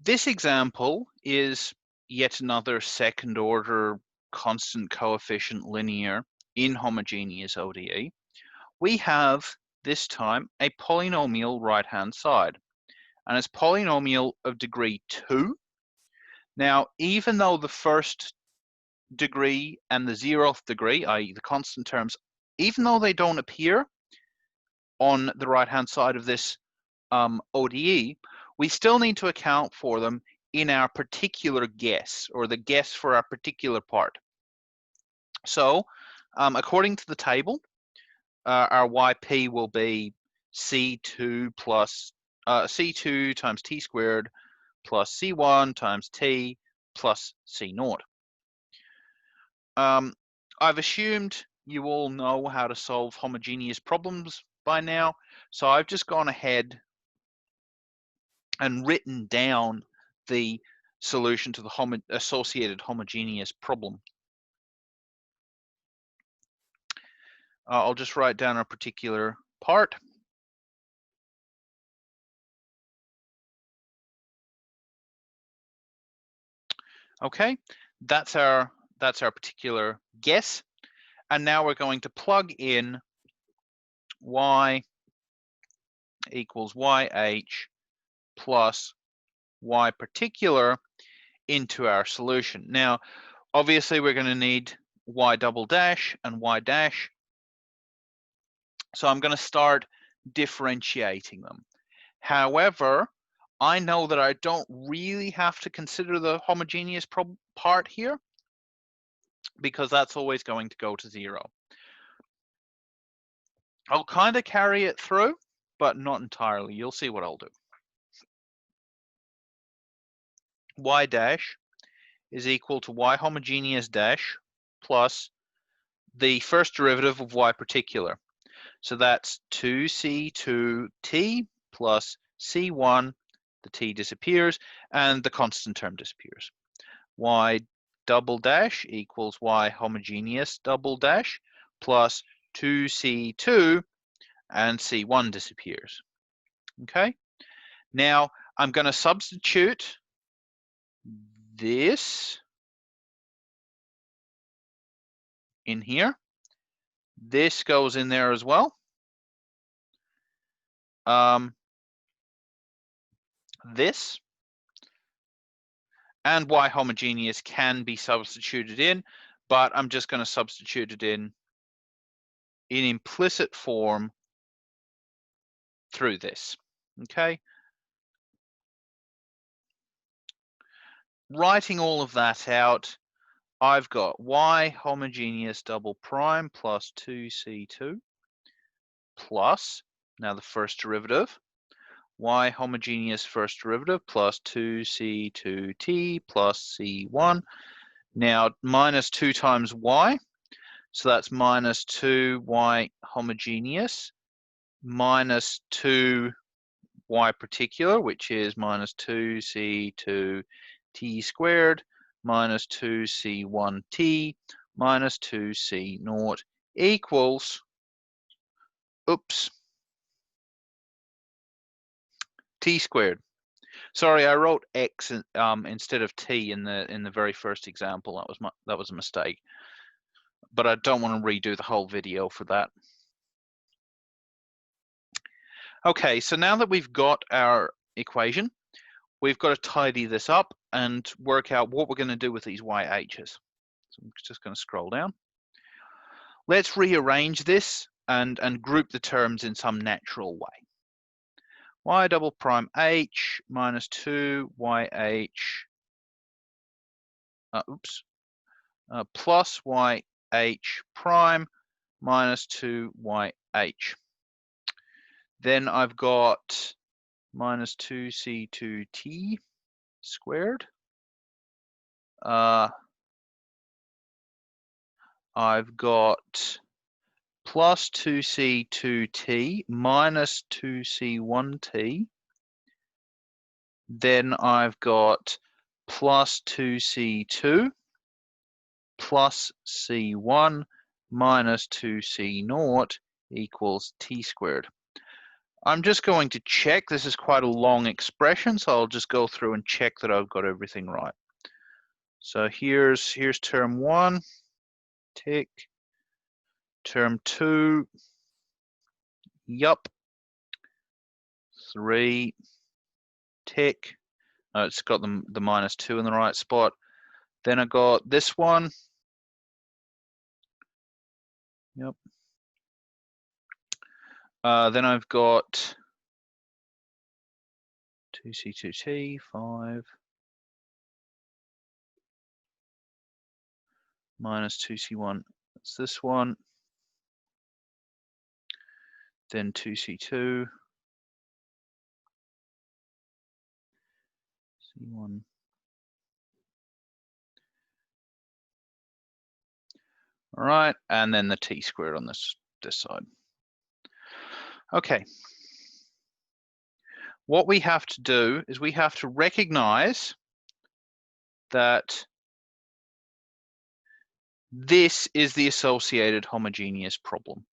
This example is yet another second order constant coefficient linear inhomogeneous ODE. We have this time a polynomial right hand side, and it's polynomial of degree 2. Now, even though the first degree and the 0th degree, i.e. the constant terms, even though they don't appear on the right hand side of this ODE, we still need to account for them in our particular guess, or the guess for our particular part. So according to the table, our YP will be C2 plus C2 times T squared plus C1 times T plus C naught. I've assumed you all know how to solve homogeneous problems by now, so I've just gone ahead and written down the solution to the associated homogeneous problem. I'll just write down a particular part. Okay, that's our particular guess. And now we're going to plug in y equals yh plus y particular into our solution. Now, obviously we're going to need y double dash and y dash. So I'm going to start differentiating them. However, I know that I don't really have to consider the homogeneous part here, because that's always going to go to 0. I'll kind of carry it through, but not entirely. You'll see what I'll do. Y dash is equal to y homogeneous dash plus the first derivative of y particular. So that's 2c2t plus c1, the t disappears, and the constant term disappears. Y double dash equals y homogeneous double dash plus 2c2, and c1 disappears. Okay, now I'm going to substitute this in here. This goes in there as well. This and y homogeneous can be substituted in, but I'm just going to substitute it in implicit form through this. Okay, writing all of that out, I've got y homogeneous double prime plus 2c2 plus, now the first derivative, y homogeneous first derivative plus 2c2t plus c1. Now minus 2 times y, so that's minus 2y homogeneous minus 2y particular, which is minus 2c2t squared minus 2c1t minus 2c naught equals, oops, t squared. Sorry, I wrote x instead of t in the very first example. That was a mistake. But I don't want to redo the whole video for that. Okay, so now that we've got our equation, we've got to tidy this up and work out what we're going to do with these yh's. So I'm just going to scroll down. Let's rearrange this and group the terms in some natural way. Y double prime h minus 2yh plus yh prime minus 2yh. Then I've got minus 2c2t squared. I've got plus 2c2t minus 2c1t. Then I've got plus 2c2 plus c1 minus 2c naught equals t squared. I'm just going to check. This is quite a long expression, so I'll just go through and check that I've got everything right. So here's term 1, tick. Term 2, yup. 3, tick. It's got the -2 in the right spot. Then I got this one. Yep. Then I've got 2C2T, 5, -2C1. That's this one. Then 2C2, C1. All right, and then the T squared on this side. Okay. What we have to do is we have to recognize that this is the associated homogeneous problem.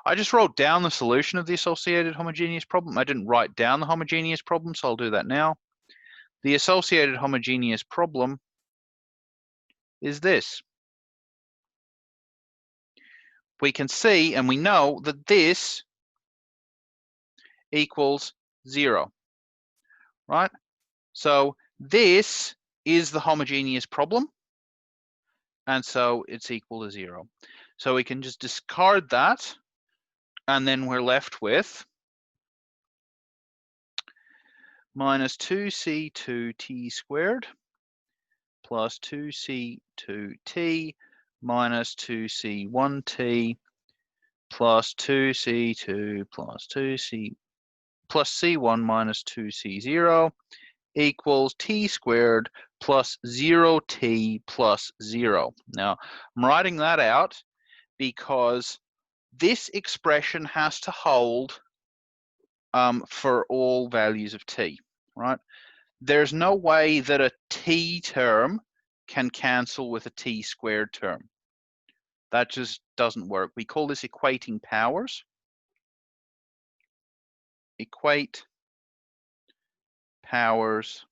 I just wrote down the solution of the associated homogeneous problem. I didn't write down the homogeneous problem, so I'll do that now. The associated homogeneous problem is this. We can see and we know that this equals 0, right? So this is the homogeneous problem, and so it's equal to 0. So we can just discard that, and then we're left with minus 2c2t squared plus 2c2t minus 2c1t plus 2c2 plus 2c plus c1 minus 2c0 equals t squared plus 0t plus 0. Now, I'm writing that out because this expression has to hold for all values of t, right? There's no way that a t term can cancel with a t squared term. That just doesn't work. We call this equating powers. Equate powers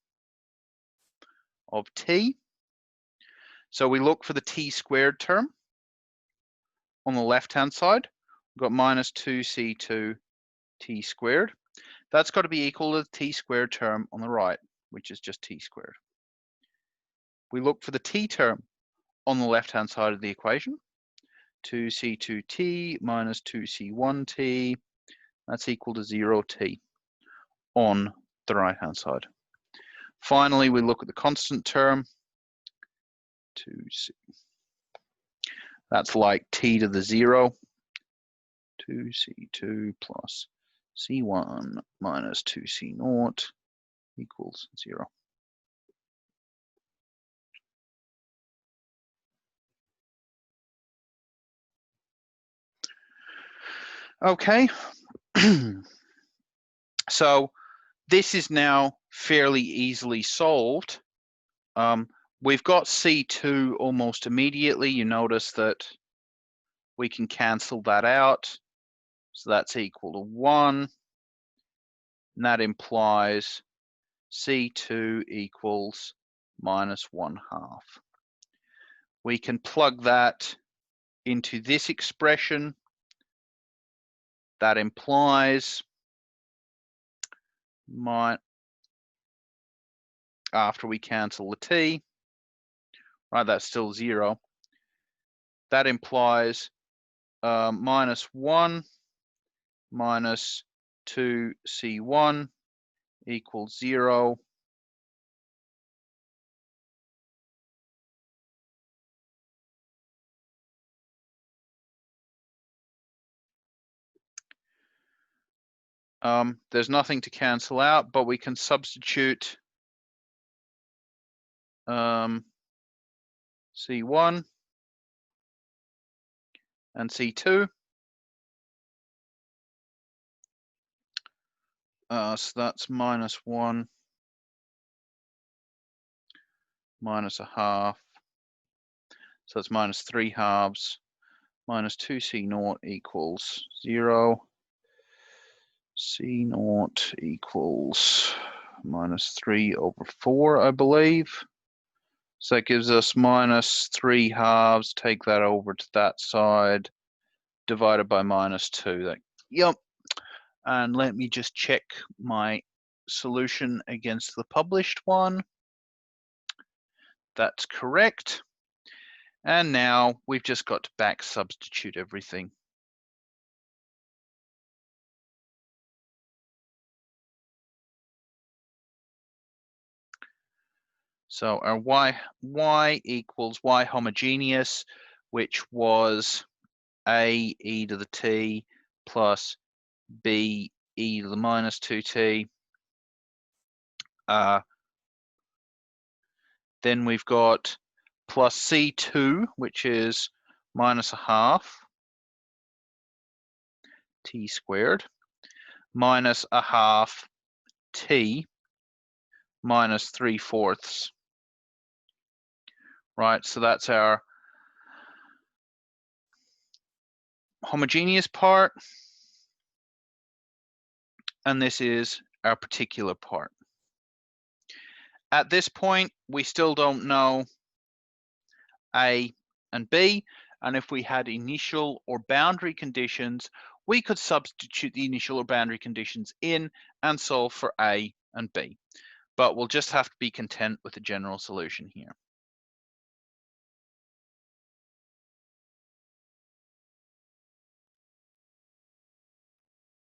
of t. So we look for the t squared term on the left-hand side. We've got minus 2c2 t squared. That's got to be equal to the t squared term on the right, which is just t squared. We look for the t term on the left-hand side of the equation. 2c2t minus 2c1t, that's equal to 0t on the right-hand side. Finally, we look at the constant term, 2c. That's like t to the 0, 2c2 plus c1 minus 2c0 equals 0. Okay, so this is now fairly easily solved. We've got C2 almost immediately. You notice that we can cancel that out. So that's equal to 1. And that implies C2 equals minus 1/2. We can plug that into this expression. That implies after we cancel the t, right, that's still 0. That implies minus 1 minus 2c1 equals 0. There's nothing to cancel out, but we can substitute C1 and C2. So that's minus 1 minus 1/2. So that's minus 3/2 minus 2c0 equals 0. C naught equals minus 3 over 4, I believe. So that gives us minus 3 halves. Take that over to that side, divided by minus 2. Yep. And let me just check my solution against the published one. That's correct. And now we've just got to back substitute everything. So our y equals y homogeneous, which was a e to the t plus b e to the minus 2t. Then we've got plus c2, which is minus a half t squared, minus a half t minus 3/4. Right, so that's our homogeneous part, and this is our particular part. At this point, we still don't know A and B, and if we had initial or boundary conditions, we could substitute the initial or boundary conditions in and solve for A and B. But we'll just have to be content with the general solution here.